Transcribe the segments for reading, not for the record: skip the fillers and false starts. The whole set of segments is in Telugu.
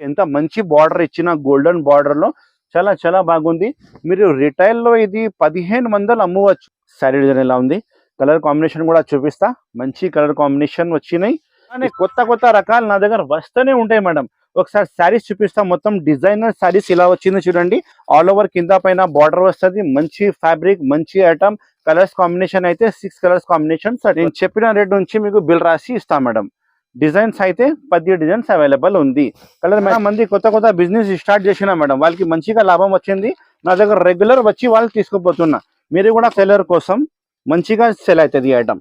ఎంత మంచి బార్డర్ ఇచ్చిన గోల్డెన్ బార్డర్ లో చాలా చాలా బాగుంది. మీరు రిటైల్ లో ఇది 1500 అమ్మవచ్చు. సారీ డిజైన్ ఎలా ఉంది, కలర్ కాంబినేషన్ కూడా చూపిస్తా. మంచి కలర్ కాంబినేషన్ వచ్చినాయి. కానీ కొత్త కొత్త రకాలు నా దగ్గర వస్తూనే ఉంటాయి మేడం. ఒకసారి శారీస్ చూపిస్తా. మొత్తం డిజైనర్ శారీస్ ఇలా వచ్చింది చూడండి. ఆల్ ఓవర్ కింద పైన బార్డర్ వస్తుంది. మంచి ఫ్యాబ్రిక్, మంచి ఐటమ్. కలర్స్ కాంబినేషన్ అయితే 6 కలర్స్ కాంబినేషన్. నేను చెప్పిన రేట్ నుంచి మీకు బిల్ రాసి ఇస్తా మేడం. డిజైన్స్ అయితే 10 డిజైన్స్ అవైలబుల్ ఉంది. కలర్ మంది కొత్త కొత్త బిజినెస్ స్టార్ట్ చేసిన మేడం, వాళ్ళకి మంచిగా లాభం వచ్చింది. నా దగ్గర రెగ్యులర్ వచ్చి వాళ్ళు తీసుకుపోతున్నా. మీరు కూడా సెల్లర్ కోసం మంచిగా సెల్ అవుతుంది ఐటమ్.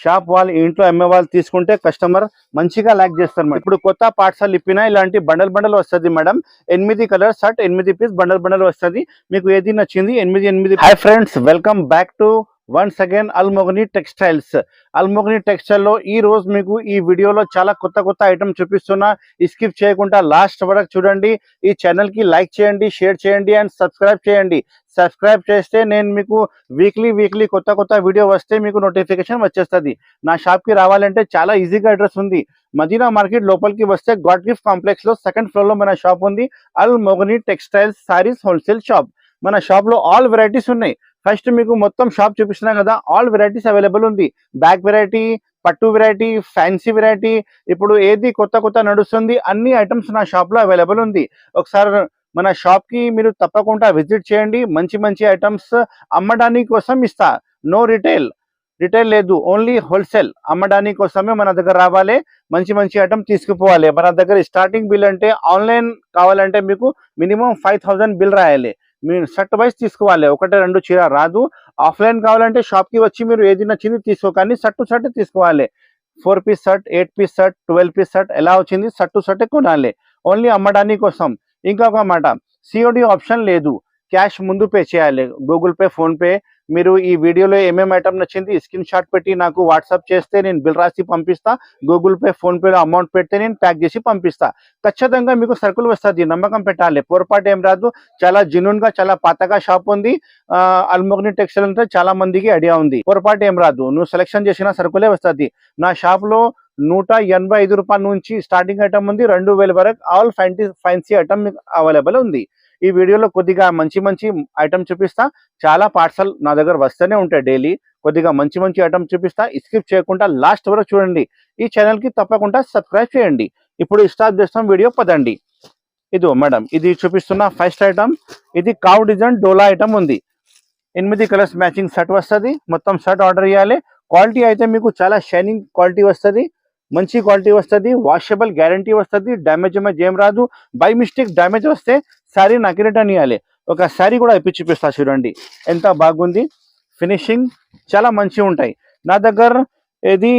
షాప్ వాళ్ళు, ఇంట్లో అమ్మే వాళ్ళు తీసుకుంటే కస్టమర్ మంచిగా లైక్ చేస్తారు మేడం. ఇప్పుడు కొత్త పార్సల్ ఇప్పినా ఇలాంటి బండల్ బండల్ వస్తుంది madam. 8 colour shirt, 8 piece bundle bundle వస్తుంది. మీకు ఏది నచ్చింది 8. Hi friends, welcome back to once again Almogani textiles. Almogani textile లో ఈ రోజు మీకు ఈ వీడియోలో చాలా కొత్త కొత్త ఐటమ్ చూపిస్తున్నా. స్కిప్ చేయకుండా లాస్ట్ వరకు చూడండి. ఈ ఛానల్ కి లైక్ చేయండి, షేర్ చేయండి అండ్ సబ్స్క్రైబ్ చేయండి. సబ్స్క్రైబ్ చేస్తే నేను మీకు వీక్లీ కొత్త కొత్త వీడియో వస్తే మీకు నోటిఫికేషన్ వచ్చేస్తుంది. నా షాప్ కి రావాలంటే చాలా ఈజీగా అడ్రస్ ఉంది. మదీనా మార్కెట్ లోపలికి వస్తే గాడ్ గిఫ్ట్ కాంప్లెక్స్ లో సెకండ్ ఫ్లోర్ లో మన షాప్ ఉంది. అల్మోగని టెక్స్టైల్స్ సారీస్ హోల్సేల్ షాప్. మన షాప్ లో ఆల్ వెరైటీస్ ఉన్నాయి. ఫస్ట్ మీకు మొత్తం షాప్ చూపిస్తున్నాం కదా, ఆల్ వెరైటీస్ అవైలబుల్ ఉంది. బ్యాగ్ వెరైటీ, పట్టు వెరైటీ, ఫ్యాన్సీ వెరైటీ, ఇప్పుడు ఏది కొత్త కొత్త నడుస్తుంది అన్ని ఐటమ్స్ నా షాప్ లో అవైలబుల్ ఉంది. ఒకసారి మన షాప్ కి మీరు తప్పకుండా విజిట్ చేయండి. మంచి మంచి ఐటమ్స్ అమ్మడానికి కోసం ఇస్తా. నో రిటైల్ లేదు, ఓన్లీ హోల్సేల్. అమ్మడానికి కోసమే మన దగ్గర రావాలి. మంచి మంచి ఐటమ్ తీసుకుపోవాలి. మన దగ్గర స్టార్టింగ్ బిల్ అంటే ఆన్లైన్ కావాలంటే మీకు మినిమం 5000 బిల్ రాయాలి. మీరు షర్ట్ వైజ్ తీసుకోవాలి, 1-2 చీర రాదు. ఆఫ్లైన్ కావాలంటే షాప్ కి వచ్చి మీరు ఏది నచ్చింది తీసుకోకండి, షర్ట్ తీసుకోవాలి. 4 piece shirt, 8 piece shirt, 12 piece shirt ఎలా వచ్చింది షర్ట్ కొనాలి. ఓన్లీ అమ్మడానికి కోసం. ఇంకొక మాట, సిఓడి ఆప్షన్ లేదు. క్యాష్ ముందు పే చేయాలి, గూగుల్ పే, ఫోన్ పే. మీరు ఈ వీడియోలో ఏమేమి ఐటమ్ నచ్చింది స్క్రీన్ షాట్ పెట్టి నాకు వాట్సాప్ చేస్తే నేను బిల్ రాసి పంపిస్తా. గూగుల్ పే, ఫోన్ పేలో అమౌంట్ పెడితే నేను ప్యాక్ చేసి పంపిస్తా. ఖచ్చితంగా మీకు సరుకులు వస్తుంది. నమ్మకం పెట్టాలి, పొరపాటు ఏం రాదు. చాలా జెన్యూన్ గా, చాలా పాతగా షాప్ ఉంది. అల్మోగని టెక్స్టైల్ అంటే చాలా మందికి ఐడియా ఉంది. పొరపాటు ఏం రాదు, నువ్వు సెలెక్షన్ చేసిన సరుకులే వస్తుంది. నా షాప్ లో 185 రూపాయల నుంచి స్టార్టింగ్ ఐటమ్ ఉంది, 2000 వరకు ఆల్ ఫ్యాన్సీ ఐటమ్ అవైలబుల్ ఉంది. ఈ వీడియోలో కొద్దిగా మంచి మంచి ఐటమ్ చూపిస్తా. చాలా పార్సల్ నా దగ్గర వస్తూనే ఉంటాయి డైలీ. కొద్దిగా మంచి మంచి ఐటమ్ చూపిస్తా. స్కిప్ చేయకుండా లాస్ట్ వరకు చూడండి. ఈ ఛానల్ కి తప్పకుండా సబ్స్క్రైబ్ చేయండి. ఇప్పుడు స్టార్ట్ చేస్తాం వీడియో, పదండి. ఇదో మేడం, ఇది చూపిస్తున్న ఫస్ట్ ఐటమ్. ఇది కావ్ డిజైన్ డోలా ఐటమ్ ఉంది. 8 కలర్స్ మ్యాచింగ్ షర్ట్ వస్తుంది. మొత్తం షర్ట్ ఆర్డర్ చేయాలి. క్వాలిటీ అయితే మీకు చాలా షైనింగ్ క్వాలిటీ వస్తుంది, మంచి క్వాలిటీ వస్తుంది. వాషబుల్ గ్యారంటీ వస్తుంది. డ్యామేజ్ ఏం రాదు. బై మిస్టేక్ డ్యామేజ్ వస్తే శారీ నాకు రిటర్న్ ఇవ్వాలి. ఒక శారీ కూడా ఇప్పి చూపిస్తా చూడండి, ఎంత బాగుంది. ఫినిషింగ్ చాలా మంచిగా ఉంటాయి. నా దగ్గర ఇది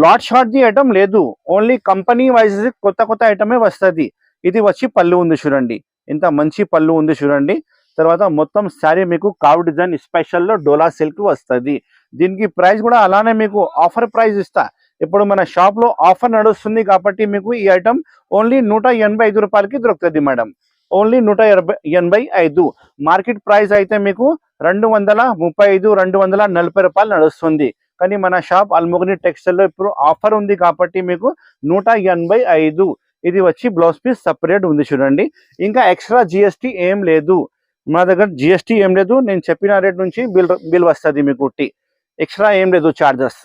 లాట్ షార్ట్ ది ఐటమ్ లేదు, ఓన్లీ కంపెనీ వైజ్ కొత్త కొత్త ఐటమే వస్తుంది. ఇది వచ్చి పళ్ళు ఉంది చూడండి, ఎంత మంచి పళ్ళు ఉంది చూడండి. తర్వాత మొత్తం శారీ మీకు కావ్ డిజైన్ స్పెషల్లో డోలా సిల్క్ వస్తుంది. దీనికి ప్రైస్ కూడా అలానే మీకు ఆఫర్ ప్రైస్ ఇస్తా. ఇప్పుడు మన షాప్ లో ఆఫర్ నడుస్తుంది కాబట్టి మీకు ఈ ఐటమ్ ఓన్లీ 185 రూపాయలకి దొరుకుతుంది మేడం. ఓన్లీ 185. మార్కెట్ ప్రైస్ అయితే మీకు 235, 240 రూపాయలు నడుస్తుంది. కానీ మన షాప్ అల్మోగని టెక్స్టైల్ లో ఇప్పుడు ఆఫర్ ఉంది కాబట్టి మీకు 185. ఇది వచ్చి బ్లౌజ్ పీస్ సపరేట్ ఉంది చూడండి. ఇంకా ఎక్స్ట్రా జిఎస్టీ ఏం లేదు. మా దగ్గర జిఎస్టీ ఏం లేదు. నేను చెప్పిన రేట్ నుంచి బిల్ వస్తుంది మీకు. ఎక్స్ట్రా ఏం లేదు charges.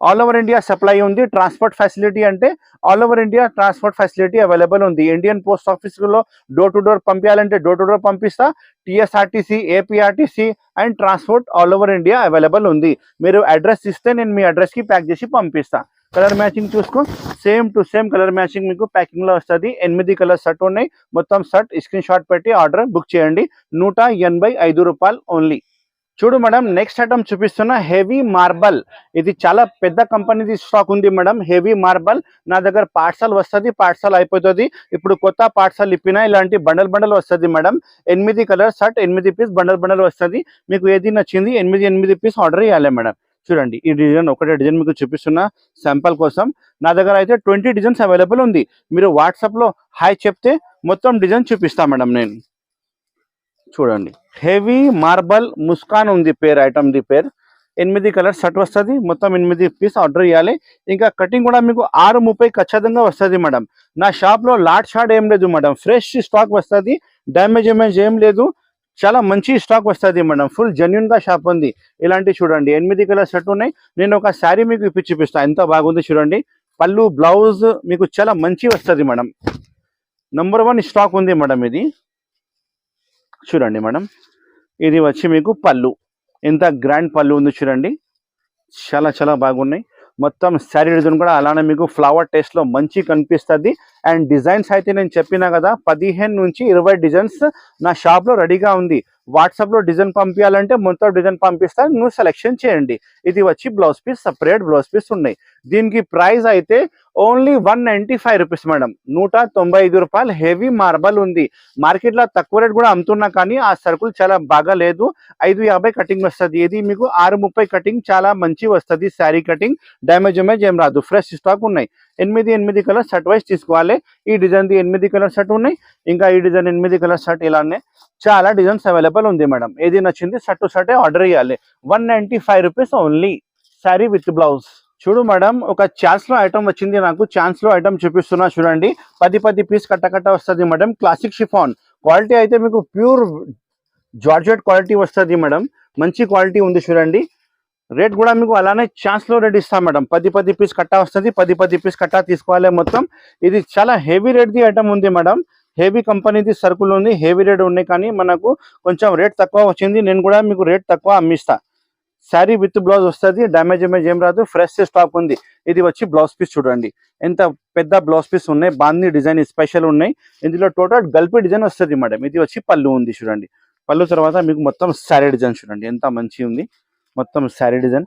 All over India supply ఉంది. ట్రాన్స్పోర్ట్ ఫెసిలిటీ అంటే all over India transport facility available ఉంది. ఇండియన్ పోస్ట్ ఆఫీస్లో డోర్ టు డోర్ పంపించాలంటే డోర్ టు డోర్ పంపిస్తా. TSRTC, APRTC and transport all over India available ఉంది. మీరు అడ్రస్ ఇస్తే నేను మీ అడ్రస్కి ప్యాక్ చేసి పంపిస్తా. కలర్ మ్యాచింగ్ చూసుకో, same to same colour matching మీకు ప్యాకింగ్ లో వస్తుంది. 8 కలర్ షర్ట్ ఉన్నాయి. మొత్తం షర్ట్ స్క్రీన్ షాట్ పెట్టి ఆర్డర్ బుక్ చేయండి. 185 రూపాయలు ఓన్లీ. చూడు మేడం, నెక్స్ట్ ఐటమ్ చూపిస్తున్నా హెవీ మార్బల్. ఇది చాలా పెద్ద కంపెనీది స్టాక్ ఉంది మేడం. హెవీ మార్బల్ నా దగ్గర పార్సల్ వస్తుంది, పార్సల్ అయిపోతుంది. ఇప్పుడు కొత్త పార్సల్ ఇప్పినా ఇలాంటి బండల్ వస్తుంది madam. 8 colour shirt, 8 piece bundle వస్తుంది. మీకు ఏది నచ్చింది 8 పీస్ ఆర్డర్ చేయాలి మేడం. చూడండి, ఈ డిజైన్ ఒకటే డిజైన్ మీకు చూపిస్తున్నా శాంపుల్ కోసం. నా దగ్గర అయితే 20 డిజైన్స్ అవైలబుల్ ఉంది. మీరు వాట్సాప్ లో హాయ్ చెప్తే మొత్తం డిజైన్ చూపిస్తా మేడం నేను. చూడండి, హెవీ మార్బల్ ముస్కాన్ ఉంది పేరు, ఐటమ్ ది పేరు. 8 కలర్ షర్ట్ వస్తుంది, మొత్తం 8 పీస్ ఆర్డర్ చేయాలి. ఇంకా కటింగ్ కూడా మీకు 6:30 ఖచ్చితంగా వస్తుంది మేడం. నా షాప్లో లాట్ షాట్ ఏం లేదు మేడం, ఫ్రెష్ స్టాక్ వస్తుంది, డ్యామేజ్ ఏం లేదు, చాలా మంచి స్టాక్ వస్తుంది మేడం. ఫుల్ జెన్యున్ గా షాప్ ఉంది. ఇలాంటి చూడండి 8 కలర్ షర్ట్ ఉన్నాయి. నేను ఒక శారీ మీకు ఇప్పి చూపిస్తాను, ఎంత బాగుంది చూడండి. పళ్ళు బ్లౌజ్ మీకు చాలా మంచి వస్తుంది మేడం. నంబర్ 1 స్టాక్ ఉంది మేడం. ఇది చూడండి మేడం, ఇది వచ్చి మీకు పళ్ళు, ఎంత గ్రాండ్ పళ్ళు ఉంది చూడండి, చాలా బాగున్నాయి. మొత్తం శారీ డిజైన్ కూడా అలానే మీకు ఫ్లవర్ టేస్ట్ లో మంచి కనిపిస్తుంది. అండ్ డిజైన్స్ అయితే నేను చెప్పినా కదా 15 నుంచి 20 డిజైన్స్ నా షాప్ లో రెడీగా ఉంది. వాట్సాప్ లో డిజైన్ పంపించాలంటే మొత్తం డిజైన్ పంపిస్తా, నువ్వు సెలెక్షన్ చేయండి. ఇది వచ్చి blouse piece, separate blouse piece ఉన్నాయి. దీనికి ప్రైస్ అయితే ఓన్లీ 195 రూపీస్ మేడం, 195 రూపాయలు. హెవీ మార్బల్ ఉంది. మార్కెట్ లో తక్కువ రేట్ కూడా అమ్ముతున్నా, కానీ ఆ సరుకులు చాలా బాగా లేదు. 550 కటింగ్ వస్తుంది. ఇది మీకు 6:30 కటింగ్ చాలా మంచి వస్తుంది. శారీ కటింగ్ డ్యామేజ్ ఏం రాదు, ఫ్రెష్ స్టాక్ ఉన్నాయి. 8 కలర్ షర్ట్ వైజ్ తీసుకోవాలి. ఈ డిజైన్ 8 కలర్ షర్ట్ ఉన్నాయి. ఇంకా ఈ డిజైన్ 8 కలర్ షర్ట్ ఇలానే చాలా డిజైన్స్ అవైలబుల్ ఉంది మేడం. ఏది నచ్చింది షర్ట్ షర్టే ఆర్డర్ చేయాలి. 195 rupees only, sari with blouse. చూడు మేడం, ఒక ఛాన్స్ లో ఐటమ్ వచ్చింది నాకు, ఛాన్స్ లో ఐటమ్ చూపిస్తున్నా చూడండి. 10 పీస్ కట్ట వస్తుంది మేడం. క్లాసిక్ షిఫాన్ క్వాలిటీ అయితే మీకు ప్యూర్ జార్జెట్ క్వాలిటీ వస్తుంది మేడం, మంచి క్వాలిటీ ఉంది చూడండి. రేట్ కూడా మీకు అలానే ఛాన్స్ లో రేట్ ఇస్తాం మేడం. 10 పీస్ కట్ట వస్తుంది, 10 పీస్ కట్ట తీసుకోవాలి మొత్తం. ఇది చాలా హెవీ రేట్ ది ఐటమ్ ఉంది మేడం, హెవీ కంపెనీది సరుకులు ఉంది, హెవీ రేట్ ఉన్నాయి, కానీ మనకు కొంచెం రేట్ తక్కువ వచ్చింది. నేను కూడా మీకు రేట్ తక్కువ అమ్మిస్తా. శారీ విత్ బ్లౌజ్ వస్తుంది, డ్యామేజ్ ఏం రాదు, ఫ్రెష్ స్టాక్ ఉంది. ఇది వచ్చి బ్లౌజ్ పీస్ చూడండి, ఎంత పెద్ద బ్లౌజ్ పీస్ ఉన్నాయి, బాందీ డిజైన్ స్పెషల్ ఉన్నాయి. ఇందులో టోటల్ గల్పి డిజైన్ వస్తుంది మేడం. ఇది వచ్చి పళ్ళు ఉంది చూడండి. పళ్ళు తర్వాత మీకు మొత్తం శారీ డిజైన్ చూడండి, ఎంత మంచి ఉంది. మొత్తం శారీ డిజైన్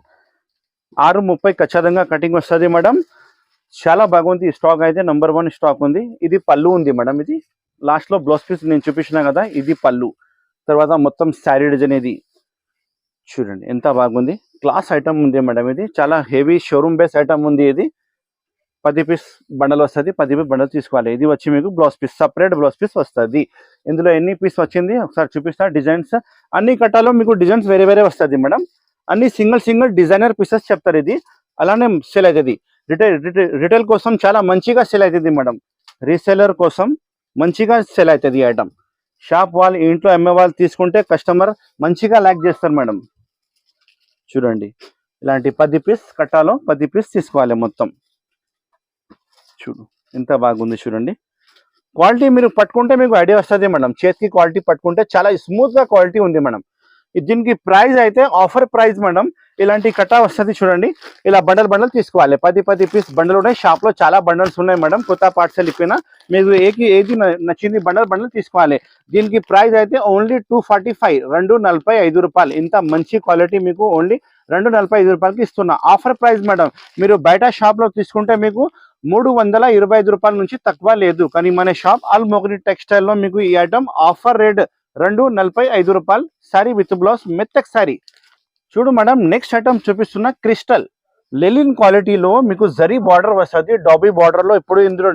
6:30 ఖచ్చితంగా కటింగ్ వస్తుంది మేడం. చాలా బాగుంది. స్టాక్ అయితే నంబర్ 1 స్టాక్ ఉంది. ఇది పళ్ళు ఉంది మేడం. ఇది లాస్ట్ లో బ్లౌజ్ పీస్ నేను చూపించిన కదా, ఇది పళ్ళు. తర్వాత మొత్తం శారీ డిజైన్ ఇది చూడండి, ఎంత బాగుంది. క్లాస్ ఐటమ్ ఉంది మేడం. ఇది చాలా హెవీ షోరూమ్ బేస్ ఐటమ్ ఉంది. ఇది 10 పీస్ బండల్ వస్తుంది, 10 పీస్ బండల్ తీసుకోవాలి. ఇది వచ్చి మీకు blouse piece, separate blouse piece వస్తుంది. ఇందులో ఎన్ని పీస్ వచ్చింది ఒకసారి చూపిస్తా. డిజైన్స్ అన్ని కట్టాలో మీకు డిజైన్స్ వేరే వస్తుంది మేడం. అన్ని సింగిల్ డిజైనర్ పీసెస్ చెప్తారు. ఇది అలానే సేల్ అవుతుంది. రిటైల్ కోసం చాలా మంచిగా సేల్ అవుతుంది మేడం. రీసేలర్ కోసం మంచిగా సేల్ అవుతుంది ఈ ఐటమ్. షాప్ వాళ్ళు, ఇంట్లో అమ్మే వాళ్ళు తీసుకుంటే కస్టమర్ మంచిగా లైక్ చేస్తారు మేడం. చూడండి, ఇలాంటి 10 పీస్ కట్టాలో 10 పీస్ తీసుకోవాలి మొత్తం. చూడు ఎంత బాగుంది చూడండి. క్వాలిటీ మీరు పట్టుకుంటే మీకు ఐడియా వస్తుంది మేడం. చేతికి క్వాలిటీ పట్టుకుంటే చాలా స్మూత్ గా క్వాలిటీ ఉంది మేడం. దీనికి ప్రైస్ అయితే ఆఫర్ ప్రైస్ మేడం. ఇలాంటి కట్టా వస్తుంది చూడండి, ఇలా బండల్ తీసుకోవాలి. 10 పీస్ బండల్ ఉన్నాయి. షాప్ లో చాలా బండల్స్ ఉన్నాయి మేడం, కొత్త పార్సల్ ఇప్పిన. మీకు ఏది నచ్చింది బండల్ తీసుకోవాలి. దీనికి ప్రైస్ అయితే ఓన్లీ 245, 245 రూపాయలు. ఇంత మంచి క్వాలిటీ మీకు ఓన్లీ 245 రూపాయలకి ఇస్తున్నా. Offer price madam. మీరు బయట షాప్ లో తీసుకుంటే మీకు 325 రూపాయల నుంచి తక్కువ లేదు, కానీ మన షాప్ ఆల్ మోగని టెక్స్టైల్ లో మీకు ఈ ఐటమ్ ఆఫర్ రేట్ 245 రూపాయలు. శారీ విత్ బ్లౌజ్ మెత్తక్ శారీ. చూడు మేడం, నెక్స్ట్ ఐటమ్ చూపిస్తున్న క్రిస్టల్ లెలిన్ క్వాలిటీలో మీకు జరీ బార్డర్ వస్తుంది. డాబీ బార్డర్ లో ఇప్పుడు ఇందులో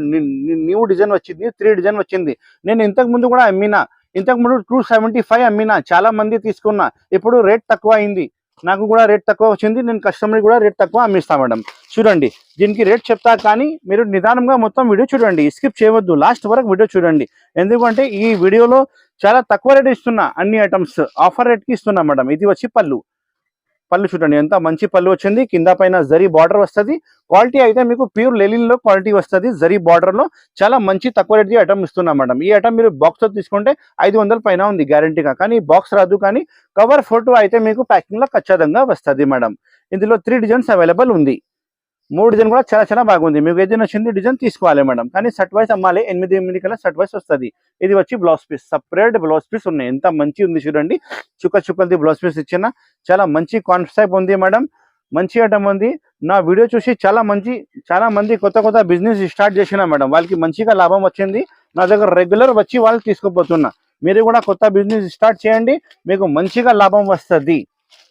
న్యూ డిజైన్ వచ్చింది, 3 డిజైన్ వచ్చింది. నేను ఇంతకు ముందు కూడా అమ్మినా, ఇంతకు ముందు 275 అమ్మినా, చాలా మంది తీసుకున్నా. ఇప్పుడు రేట్ తక్కువ అయింది, నాకు కూడా రేట్ తక్కువ వచ్చింది. నేను కస్టమర్ కూడా రేట్ తక్కువ అమ్మిస్తా మేడం. చూడండి, దీనికి రేట్ చెప్తా, కానీ మీరు నిదానంగా మొత్తం వీడియో చూడండి, స్కిప్ చేయవద్దు, లాస్ట్ వరకు వీడియో చూడండి. ఎందుకంటే ఈ వీడియోలో చాలా తక్కువ రేట్ ఇస్తున్నా, అన్ని ఐటమ్స్ ఆఫర్ రేట్ కి ఇస్తున్నా మేడం. ఇది వచ్చి పళ్ళు చూడండి, ఎంత మంచి పళ్ళు వచ్చింది. కింద పైన జరీ బార్డర్ వస్తుంది. క్వాలిటీ అయితే మీకు ప్యూర్ లెలిన్ లో క్వాలిటీ వస్తుంది. జరీ బార్డర్ లో చాలా మంచి తక్కువ రేట్ ఐటమ్ ఇస్తున్నా మేడం. ఈ ఐటమ్ మీరు బాక్స్ తో తీసుకుంటే 500 పైన ఉంది గ్యారంటీగా, కానీ బాక్స్ రాదు. కానీ కవర్ ఫోటో అయితే మీకు ప్యాకింగ్ లో ఖచ్చితంగా వస్తుంది మేడం. ఇందులో 3 డిజైన్స్ అవైలబుల్ ఉంది. 3 డిజైన్ కూడా చాలా బాగుంది. మీకు ఏదైనా నచ్చింది డిజైన్ తీసుకోవాలి మేడం, కానీ షర్ట్ వైస్ అమ్మాలి. 8 కల్లా షర్ట్ వైస్ వస్తుంది. ఇది వచ్చి blouse piece, separate blouse piece ఉన్నాయి. ఎంత మంచి ఉంది చూడండి, చుక్కలది బ్లౌజ్ పీస్ ఇచ్చిన. చాలా మంచి కాన్సెప్ట్ ఉంది మేడం, మంచి ఐటమ్ ఉంది. నా వీడియో చూసి చాలా మంది కొత్త బిజినెస్ స్టార్ట్ చేసిన మేడం, వాళ్ళకి మంచిగా లాభం వచ్చింది. నా దగ్గర రెగ్యులర్ వచ్చి వాళ్ళు తీసుకోపోతున్నా. మీరు కూడా కొత్త బిజినెస్ స్టార్ట్ చేయండి, మీకు మంచిగా లాభం వస్తుంది.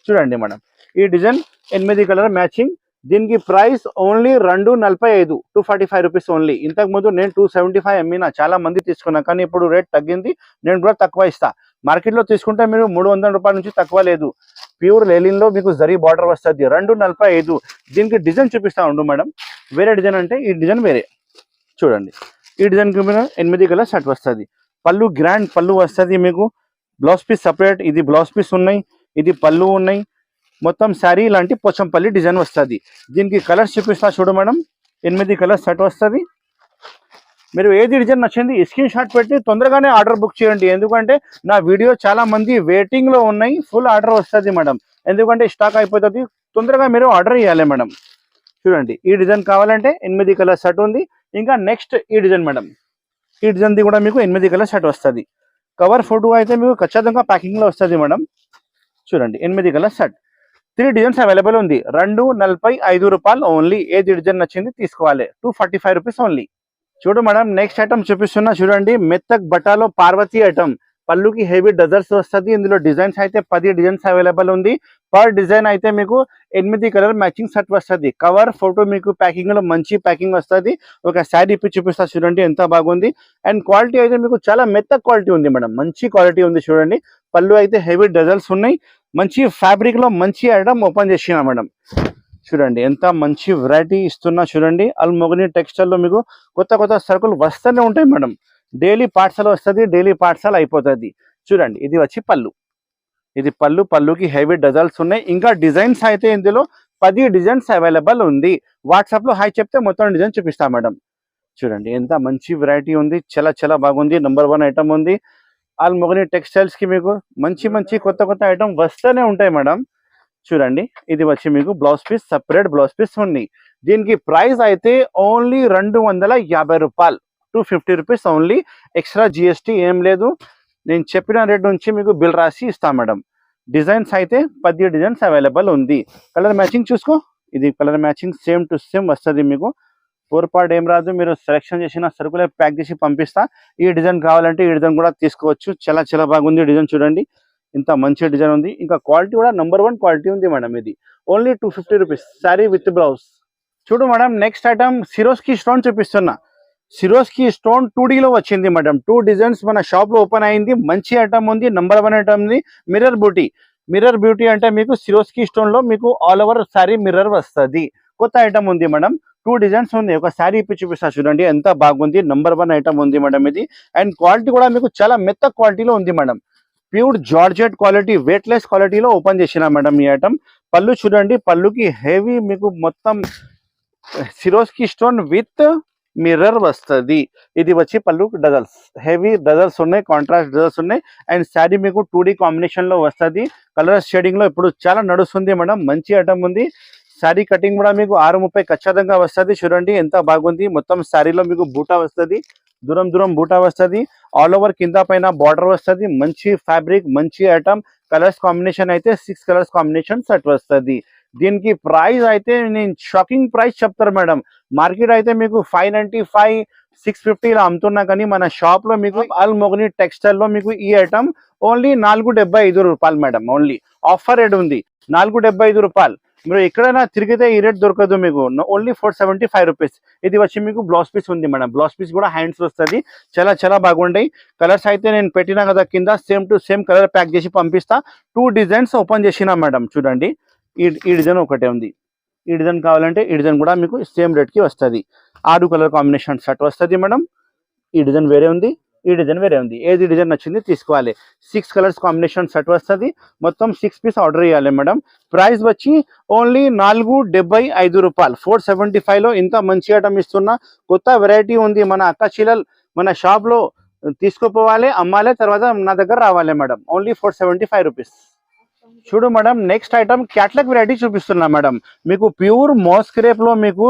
చూడండి మేడం, ఈ డిజైన్ 8 కలర్ మ్యాచింగ్. దీనికి ప్రైస్ ఓన్లీ 245, 245 రూపీస్ ఓన్లీ. ఇంతకు ముందు నేను 275 అమ్మినా, చాలా మంది తీసుకున్నా, కానీ ఇప్పుడు రేట్ తగ్గింది. నేను కూడా తక్కువ ఇస్తా. మార్కెట్ లో తీసుకుంటే మీరు 300 రూపాయల నుంచి తక్కువ లేదు. ప్యూర్ లెలిన్ లో మీకు జరీ బార్డర్ వస్తుంది 245. దీనికి డిజైన్ చూపిస్తా ఉండు మేడం. వేరే డిజైన్ అంటే ఈ డిజైన్ వేరే చూడండి. ఈ డిజైన్ కి మీద 8 కలర్ షర్ట్ వస్తుంది. పళ్ళు గ్రాండ్ పళ్ళు వస్తుంది మీకు. బ్లౌజ్ పీస్ సపరేట్, ఇది బ్లౌజ్ పీస్ ఉన్నాయి, ఇది పళ్ళు ఉన్నాయి. మొత్తం శారీ ఇలాంటి పోచంపల్లి డిజైన్ వస్తుంది. దీనికి కలర్స్ చూపిస్తా చూడు మేడం. 8 కలర్ షర్ట్ వస్తుంది. మీరు ఏది డిజైన్ నచ్చింది స్క్రీన్ షాట్ పెట్టి తొందరగానే ఆర్డర్ బుక్ చేయండి. ఎందుకంటే నా వీడియో చాలా మంది వెయిటింగ్ లో ఉన్నాయి. ఫుల్ ఆర్డర్ వస్తుంది మేడం, ఎందుకంటే స్టాక్ అయిపోతుంది. తొందరగా మీరు ఆర్డర్ ఇవ్వాలి మేడం. చూడండి ఈ డిజైన్ కావాలంటే 8 కలర్ షర్ట్ ఉంది. ఇంకా నెక్స్ట్ ఈ డిజైన్ మేడం. ఈ డిజైన్ది కూడా మీకు 8 కలర్ షర్ట్ వస్తుంది. కవర్ ఫోటో అయితే మీకు ఖచ్చితంగా ప్యాకింగ్ లో వస్తుంది మేడం. చూడండి 8 కలర్ షర్ట్. 3 డిజైన్స్ అవైలబుల్ ఉంది. 245 రూపాయలు ఓన్లీ. ఏది డిజైన్ నచ్చింది తీసుకోవాలి. 245 రూపీస్ ఓన్లీ. చూడు మేడం నెక్స్ట్ ఐటమ్ చూపిస్తున్నా చూడండి. మెత్తక్ బటాలో పార్వతి ఐటమ్. పళ్ళుకి హెవీ డజర్స్ వస్తుంది. ఇందులో డిజైన్స్ అయితే 10 డిజైన్స్ అవైలబుల్ ఉంది. పర్ డిజైన్ అయితే మీకు 8 కలర్ మ్యాచింగ్ సెట్ వస్తుంది. కవర్ ఫోటో మీకు ప్యాకింగ్ లో మంచి ప్యాకింగ్ వస్తుంది. ఒక శారీ ఇప్పి చూపిస్తా చూడండి ఎంత బాగుంది. అండ్ క్వాలిటీ అయితే మీకు చాలా మెత్తక్ క్వాలిటీ ఉంది మేడం, మంచి క్వాలిటీ ఉంది చూడండి. పళ్ళు అయితే హెవీ డజల్స్ ఉన్నాయి. మంచి ఫ్యాబ్రిక్ లో మంచి ఐటమ్ ఓపెన్ చేసిన మేడం. చూడండి ఎంత మంచి వెరైటీ ఇస్తున్నా చూడండి. అల్మోగని టెక్స్టైల్ లో మీకు కొత్త కొత్త సరుకులు వస్తూనే ఉంటాయి మేడం. డైలీ పార్సల్ వస్తుంది, డైలీ పార్సల్ అయిపోతుంది. చూడండి ఇది వచ్చి పళ్ళు. ఇది పళ్ళు. పళ్ళుకి హెవీ డజల్స్ ఉన్నాయి. ఇంకా డిజైన్స్ అయితే ఇందులో 10 డిజైన్స్ అవైలబుల్ ఉంది. వాట్సాప్ లో హాయ్ చెప్తే మొత్తం డిజైన్ చూపిస్తా మేడం. చూడండి ఎంత మంచి వెరైటీ ఉంది. చాలా చాలా బాగుంది. నంబర్ 1 ఐటమ్ ఉంది. అల్మోగని టెక్స్టైల్స్ కి మీకు మంచి మంచి కొత్త కొత్త ఐటమ్ వస్తూనే ఉంటాయి మేడం. చూడండి ఇది వచ్చి మీకు blouse piece separate blouse piece ఉంది. దీనికి ప్రైస్ అయితే ఓన్లీ 250 రూపాయలు. 250 రూపీస్ ఓన్లీ. ఎక్స్ట్రా జిఎస్టీ ఏం లేదు. నేను చెప్పిన రేట్ నుంచి మీకు బిల్ రాసి ఇస్తాను మేడం. డిజైన్స్ అయితే 10 డిజైన్స్ అవైలబుల్ ఉంది. కలర్ మ్యాచింగ్ చూసుకో. ఇది colour matching same to same వస్తుంది మీకు. పొరపాటు ఏం రాదు. మీరు సెలెక్షన్ చేసిన సరుకులే ప్యాక్ చేసి పంపిస్తా. ఈ డిజైన్ కావాలంటే ఈ డిజైన్ కూడా తీసుకోవచ్చు. చాలా చాలా బాగుంది డిజైన్ చూడండి. ఇంత మంచి డిజైన్ ఉంది. ఇంకా క్వాలిటీ కూడా నంబర్ 1 క్వాలిటీ ఉంది మేడం. ఇది only 250 rupees sari with blouse. చూడు madam next item Swarovski stone చూపిస్తున్నా. సిరోస్కి స్టోన్ 2D లో వచ్చింది మేడం. 2 డిజైన్స్ మన షాప్ లో ఓపెన్ అయింది. మంచి ఐటమ్ ఉంది. నంబర్ 1 ఐటమ్ ఉంది. Mirror beauty. మిర్రర్ బ్యూటీ అంటే మీకు సిరోస్కి స్టోన్ లో మీకు ఆల్ ఓవర్ శారీ మిర్రర్ వస్తుంది. కొత్త ఐటమ్ ఉంది మేడం. 2 డిజైన్స్ ఉంది. ఒక శారీ ఇప్పి చూపిస్తా చూడండి ఎంత బాగుంది. నంబర్ 1 ఐటమ్ ఉంది మేడం ఇది. అండ్ క్వాలిటీ కూడా మీకు చాలా మెత్త క్వాలిటీలో ఉంది madam. Pure georgette quality, weightless క్వాలిటీలో ఓపెన్ చేసిన మేడం ఈ ఐటమ్. పళ్ళు చూడండి. పళ్ళుకి హెవీ మీకు మొత్తం సిరోస్కి స్టోన్ విత్ మిర్రర్ వస్తుంది. ఇది వచ్చి పళ్ళు డజల్స్. హెవీ డజల్స్ ఉన్నాయి, కాంట్రాస్ట్ డజల్స్ ఉన్నాయి. అండ్ శారీ మీకు 2D కాంబినేషన్ లో వస్తుంది. కలర్ షేడింగ్ లో ఇప్పుడు చాలా నడుస్తుంది మేడం. మంచి ఐటమ్ ఉంది. శారీ కటింగ్ కూడా మీకు 630 ఖచ్చితంగా వస్తుంది. చూడండి ఎంత బాగుంది. మొత్తం శారీలో మీకు బూటా వస్తుంది. దూరం దూరం బూటా వస్తుంది. ఆల్ ఓవర్ కింద పైన బార్డర్ వస్తుంది. మంచి ఫ్యాబ్రిక్, మంచి ఐటమ్. కలర్స్ కాంబినేషన్ అయితే 6 కలర్స్ కాంబినేషన్ సెట్ వస్తుంది. దీనికి ప్రైస్ అయితే నేను షాకింగ్ ప్రైస్ చెప్తారు మేడం. మార్కెట్ అయితే మీకు 595, 650 ఇలా అమ్ముతున్నా కానీ మన షాప్ లో మీకు అల్మోగని టెక్స్టైల్ లో మీకు ఈ ఐటమ్ ఓన్లీ 475 రూపాయలు మేడం. ఓన్లీ ఆఫర్ రేట్ ఉంది 475 రూపాయలు. మీరు ఎక్కడైనా తిరిగితే ఈ రేట్ దొరకదు మీకు. Only 475 rupees. ఇది వచ్చి మీకు బ్లౌజ్ పీస్ ఉంది మేడం. బ్లౌజ్ పీస్ కూడా హ్యాండ్స్ వస్తుంది. చాలా చాలా బాగుంటాయి. కలర్స్ అయితే నేను పెట్టినా కదా కింద same to same colour pack చేసి పంపిస్తా. 2 డిజైన్స్ ఓపెన్ చేసిన మేడం. చూడండి ఈ డిజైన్ ఒకటే ఉంది. ఈ డిజైన్ కావాలంటే ఈ డిజైన్ కూడా మీకు సేమ్ రేట్ కి వస్తుంది. 6 కలర్ కాంబినేషన్ సెట్ వస్తుంది మేడం. ఈ డిజైన్ వేరే ఉంది, ఈ డిజైన్ వేరే ఉంది. ఏది డిజైన్ నచ్చింది తీసుకోవాలి. 6 కలర్స్ కాంబినేషన్ సెట్ వస్తుంది. మొత్తం 6 పీస్ ఆర్డర్ చేయాలి మేడం. ప్రైస్ వచ్చి ఓన్లీ 475 రూపాయలు. 475 లో ఇంత మంచి ఐటమ్ ఇస్తున్నా. కొత్త వెరైటీ ఉంది. మన అక్క చీలలు మన షాప్ లో తీసుకుపోవాలి, అమ్మాలి, తర్వాత నా దగ్గర రావాలి మేడం. Only 475 rupees. చూడు madam next item catalogue variety చూపిస్తున్నా మేడం. మీకు ప్యూర్ మోస్ క్రేప్ లో మీకు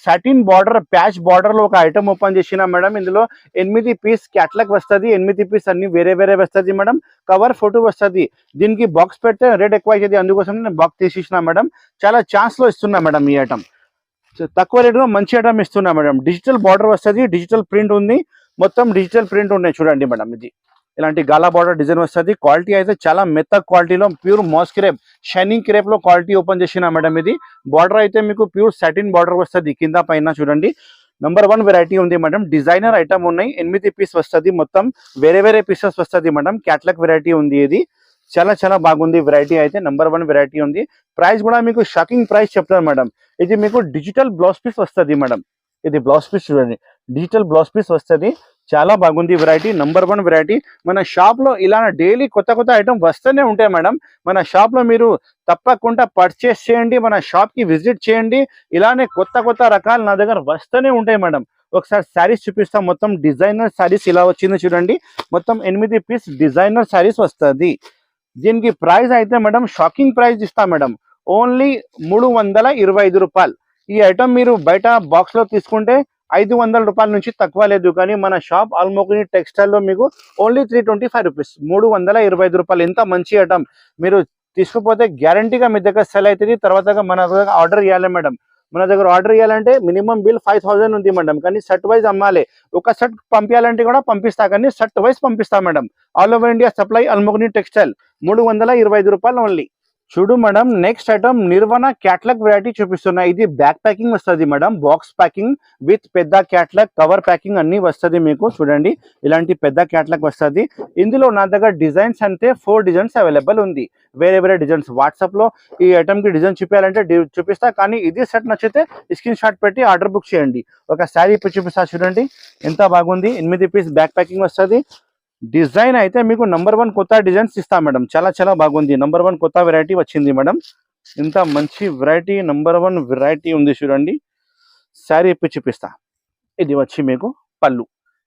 సాటిన్ బార్డర్, ప్యాచ్ బార్డర్ లో ఒక ఐటమ్ ఓపెన్ చేసిన మేడం. ఇందులో 8 పీస్ క్యాట్లాగ్ వస్తుంది. 8 పీస్ అన్ని వేరే వేరే వస్తుంది మేడం. కవర్ ఫోటో వస్తుంది. దీనికి బాక్స్ పెడితే రేట్ ఎక్కువ అవుతుంది. అందుకోసం నేను బాక్స్ తీసేసిన మేడం. చాలా ఛాన్స్ లో ఇస్తున్నా మేడం ఈ ఐటమ్. తక్కువ రేట్ లో మంచి ఐటమ్ ఇస్తున్నా మేడం. డిజిటల్ బార్డర్ వస్తుంది. డిజిటల్ ప్రింట్ ఉంది. మొత్తం డిజిటల్ ప్రింట్ ఉన్నాయి చూడండి మేడం. ఇది ఇలాంటి గాలా బార్డర్ డిజైన్ వస్తుంది. క్వాలిటీ అయితే చాలా మెత్త క్వాలిటీలో pure mass crepe, shining crepe లో క్వాలిటీ ఓపెన్ చేసిన మేడం. ఇది బార్డర్ అయితే మీకు ప్యూర్ సాటిన్ బార్డర్ వస్తుంది కింద పైన. చూడండి నంబర్ 1 వెరైటీ ఉంది మేడం. డిజైనర్ ఐటమ్ ఉన్నాయి. 8 పీస్ వస్తుంది. మొత్తం వేరే వేరే పీసెస్ వస్తుంది మేడం. క్యాట్లాగ్ వెరైటీ ఉంది ఇది. చాలా చాలా బాగుంది వెరైటీ అయితే నంబర్ 1 వెరైటీ ఉంది. ప్రైస్ కూడా మీకు షాకింగ్ ప్రైస్ చెప్తాను మేడం. ఇది మీకు డిజిటల్ బ్లౌజ్ పీస్ వస్తుంది మేడం. ఇది బ్లౌజ్ పీస్ చూడండి, డిజిటల్ బ్లౌజ్ పీస్ వస్తుంది. చాలా బాగుంది వెరైటీ, నంబర్ 1 వెరైటీ. మన షాప్ లో ఇలా డైలీ కొత్త కొత్త ఐటమ్ వస్తూనే ఉంటాయి మేడం. మన షాప్ లో మీరు తప్పకుండా పర్చేస్ చేయండి, మన షాప్ కి విజిట్ చేయండి. ఇలానే కొత్త కొత్త రకాలు నా దగ్గర వస్తూనే ఉంటాయి మేడం. ఒకసారి శారీస్ చూపిస్తాం. మొత్తం డిజైనర్ శారీస్ ఇలా వచ్చింది చూడండి. మొత్తం 8 పీస్ డిజైనర్ శారీస్ వస్తుంది. దీనికి ప్రైస్ అయితే మేడం షాకింగ్ ప్రైస్ ఇస్తా మేడం. ఓన్లీ 325 రూపాయలు. ఈ ఐటమ్ మీరు బయట బాక్స్ లో తీసుకుంటే 500 రూపాయల నుంచి తక్కువ లేదు. కానీ మన షాప్ ఆల్మోగ్ని టెక్స్టైల్ లో మీకు ఓన్లీ 325 రూపీస్, 325 రూపాయలు. ఎంత మంచి ఐటమ్. మీరు తీసుకుపోతే గ్యారంటీగా మీ దగ్గర సెల్ అవుతుంది. తర్వాత మన దగ్గర ఆర్డర్ ఇవ్వాలి మేడం. మన దగ్గర ఆర్డర్ ఇవ్వాలంటే మినిమం బిల్ 5000 ఉంది మేడం. కానీ సెట్ వైజ్ అమ్మాలి. ఒక సెట్ పంపించాలంటే కూడా పంపిస్తా, కానీ సెట్ వైజ్ పంపిస్తా madam. All over India supply Almogani textile. 325 రూపాయలు ఓన్లీ. చూడు మేడం, నెక్స్ట్ ఐటమ్ నిర్వణ క్యాట్లాగ్ వెరైటీ చూపిస్తున్నా. ఇది బ్యాక్ ప్యాకింగ్ వస్తుంది మేడం, బాక్స్ ప్యాకింగ్ విత్ పెద్ద క్యాట్లాగ్, కవర్ ప్యాకింగ్ అన్ని వస్తుంది మీకు. చూడండి, ఇలాంటి పెద్ద క్యాట్లాగ్ వస్తుంది. ఇందులో నా దగ్గర డిజైన్స్ అంటే 4 డిజైన్స్ అవైలబుల్ ఉంది. వేరే వేరే డిజైన్స్. వాట్సాప్ లో ఈ ఐటమ్ కి డిజైన్ చూపించాలంటే చూపిస్తా, కానీ ఇది సెట్ నచ్చితే స్క్రీన్ షాట్ పెట్టి ఆర్డర్ బుక్ చేయండి. ఒక శారీ చూపిస్తా చూడండి, ఎంత బాగుంది. 8 పీస్ బ్యాక్ ప్యాకింగ్ వస్తుంది. డిజైన్ అయితే మీకు నంబర్ 1 కొత్త డిజైన్స్ ఇస్తా మేడం. చాలా చాలా బాగుంది. నంబర్ 1 కొత్త వెరైటీ వచ్చింది మేడం. ఇంత మంచి వెరైటీ, నంబర్ 1 వెరైటీ ఉంది చూడండి. శారీ చూపిస్తా. ఇది వచ్చి మీకు పళ్ళు.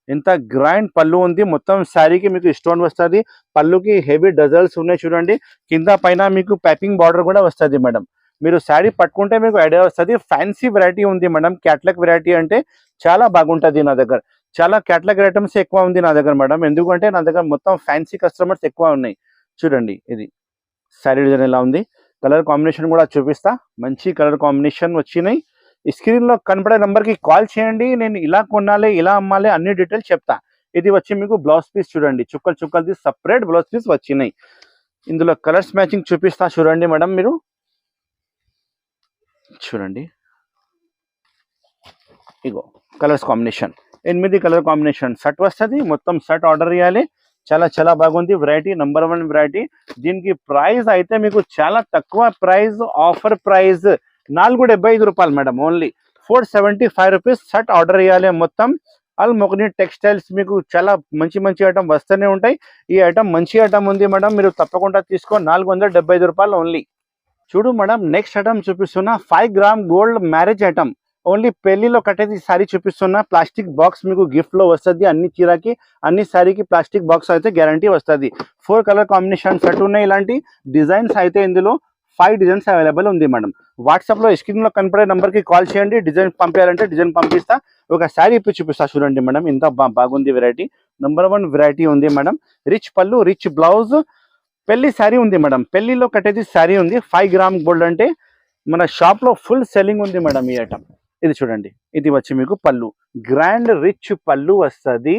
ఎంత గ్రాండ్ పళ్ళు ఉంది. మొత్తం శారీకి మీకు స్టోన్ వస్తుంది. పళ్ళుకి హెవీ డజల్స్ ఉన్నాయి చూడండి. కింద పైన మీకు పైపింగ్ బార్డర్ కూడా వస్తుంది మేడం. మీరు శారీ పట్టుకుంటే మీకు ఐడియా వస్తుంది. ఫ్యాన్సీ వెరైటీ ఉంది మేడం. క్యాట్లాగ్ వెరైటీ అంటే చాలా బాగుంటుంది. నా దగ్గర చాలా క్యాట్లాగ్ ఐటమ్స్ ఎక్కువ ఉంది నా దగ్గర మేడం. ఎందుకంటే నా దగ్గర మొత్తం ఫ్యాన్సీ కస్టమర్స్ ఎక్కువ ఉన్నాయి. చూడండి, ఇది శారీ డిజైన్ ఎలా ఉంది. కలర్ కాంబినేషన్ కూడా చూపిస్తా. మంచి కలర్ కాంబినేషన్ వచ్చినాయి. స్క్రీన్ లో కనపడే నంబర్ కి కాల్ చేయండి. నేను ఇలా కొనాలి, ఇలా అమ్మాలి, అన్ని డీటెయిల్స్ చెప్తా. ఇది వచ్చి మీకు బ్లౌజ్ పీస్ చూడండి. చుక్కలు చుక్కలది సపరేట్ బ్లౌజ్ పీస్ వచ్చినాయి. ఇందులో కలర్స్ మ్యాచింగ్ చూపిస్తా చూడండి మేడం. మీరు చూడండి, ఇగో colours combination 8 colour combination set వస్తుంది. మొత్తం సెట్ ఆర్డర్ చేయాలి. చాలా చాలా బాగుంది వెరైటీ, నంబర్ 1 వెరైటీ. దీనికి ప్రైస్ అయితే మీకు చాలా తక్కువ ప్రైస్, ఆఫర్ ప్రైస్ 475 రూపాయలు madam. Only 475 rupees set order చేయాలి. మొత్తం ఆల్మోగ్ని టెక్స్టైల్స్ మీకు చాలా మంచి మంచి ఐటమ్ వస్తూనే ఉంటాయి. ఈ ఐటమ్ మంచి ఐటమ్ ఉంది మేడం, మీరు తప్పకుండా తీసుకో. 475 రూపాయలు ఓన్లీ. చూడు మేడం, నెక్స్ట్ ఐటమ్ చూపిస్తున్నా. 5 gram gold marriage item. Only పెళ్లిలో కట్టేది సారీ చూపిస్తున్నా. ప్లాస్టిక్ బాక్స్ మీకు గిఫ్ట్ లో వస్తుంది. అన్ని చీరకి అన్ని సారీకి ప్లాస్టిక్ బాక్స్ అయితే గ్యారంటీ వస్తుంది. 4 కలర్ కాంబినేషన్ సెట్ ఉన్నాయి. ఇలాంటి డిజైన్స్ అయితే ఇందులో 5 డిజైన్స్ అవైలబుల్ ఉంది మేడం. వాట్సాప్ లో స్క్రీన్ లో కనపడే నంబర్ కి కాల్ చేయండి. డిజైన్ పంపించాలంటే డిజైన్ పంపిస్తా. ఒక శారీ చూపిస్తా చూడండి మేడం. ఇంత బాగుంది వెరైటీ, నంబర్ 1 వెరైటీ ఉంది మేడం. రిచ్ పళ్ళు, రిచ్ బ్లౌజ్, పెళ్లి శారీ ఉంది మేడం. పెళ్లిలో కట్టేది శారీ ఉంది. 5 గ్రామ్ గోల్డ్ అంటే మన షాప్ లో ఫుల్ సెల్లింగ్ ఉంది మేడం ఈ ఐటమ్. ఇది చూడండి, ఇది వచ్చి మీకు పళ్ళు. గ్రాండ్ రిచ్ పళ్ళు వస్తుంది.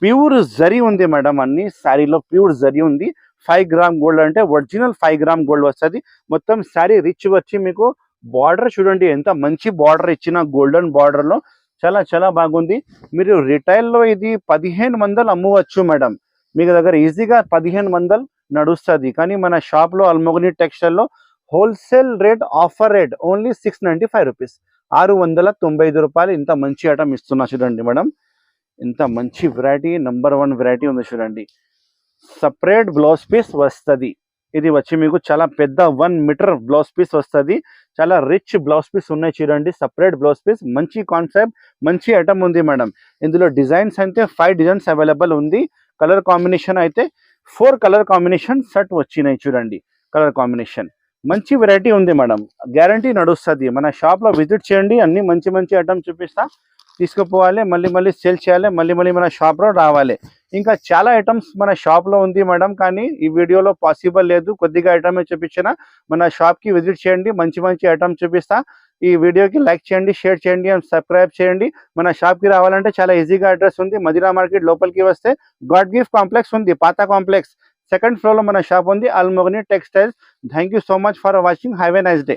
ప్యూర్ జరీ ఉంది మేడం. అన్ని శారీలో ప్యూర్ జరీ ఉంది. 5 గ్రామ్ గోల్డ్ అంటే ఒరిజినల్ 5 గ్రామ్ గోల్డ్ వస్తుంది. మొత్తం శారీ రిచ్ వచ్చి మీకు బార్డర్ చూడండి, ఎంత మంచి బార్డర్ ఇచ్చిన గోల్డెన్ బార్డర్ లో. చాలా చాలా బాగుంది. మీరు రిటైల్ లో ఇది 1500 అమ్మవచ్చు మేడం. మీకు దగ్గర ఈజీగా 1500 నడుస్తుంది. కానీ మన షాప్ లో ఆల్మోగ్ని టెక్స్టైల్ లో wholesale rate, offer rate only 695 rupees, 695 రూపాయలు. ఇంత మంచి ఐటమ్ ఇస్తున్నా చూడండి మేడం. ఇంత మంచి వెరైటీ, నంబర్ 1 వెరైటీ ఉంది చూడండి. సపరేట్ బ్లౌజ్ పీస్ వస్తుంది. ఇది వచ్చి మీకు చాలా పెద్ద 1 మీటర్ బ్లౌజ్ పీస్ వస్తుంది. చాలా రిచ్ బ్లౌజ్ పీస్ ఉన్నాయి చూడండి. సపరేట్ బ్లౌజ్ పీస్, మంచి కాన్సెప్ట్, మంచి ఐటమ్ ఉంది మేడం. ఇందులో డిజైన్స్ అయితే 5 డిజైన్స్ అవైలబుల్ ఉంది. కలర్ కాంబినేషన్ అయితే 4 కలర్ కాంబినేషన్ సెట్ వచ్చినాయి చూడండి. కలర్ కాంబినేషన్ మంచి వెరైటీ ఉంది మేడం. గ్యారంటీ నడుస్తుంది. మన షాప్ లో విజిట్ చేయండి. అన్ని మంచి మంచి ఐటమ్ చూపిస్తా. తీసుకుపోవాలి, మళ్ళీ మళ్ళీ సేల్ చేయాలి, మళ్ళీ మళ్ళీ మన షాప్ లో రావాలి. ఇంకా చాలా ఐటమ్స్ మన షాప్ లో ఉంది మేడం, కానీ ఈ వీడియోలో పాసిబుల్ లేదు. కొద్దిగా ఐటమే చూపించిన. మన షాప్ కి విజిట్ చేయండి, మంచి మంచి ఐటమ్ చూపిస్తా. ఈ వీడియోకి లైక్ చేయండి, షేర్ చేయండి అండ్ సబ్స్క్రైబ్ చేయండి. మన షాప్ కి రావాలంటే చాలా ఈజీగా అడ్రస్ ఉంది. మదీనా మార్కెట్ లోపలికి వస్తే గాడ్ గిఫ్ట్ కాంప్లెక్స్ ఉంది, పాత కాంప్లెక్స్. సెకండ్ ఫ్లోర్ లో మన షాప్ ఉంది, ఆల్మోగ్ని textiles. Thank you so much for watching. Have a nice day.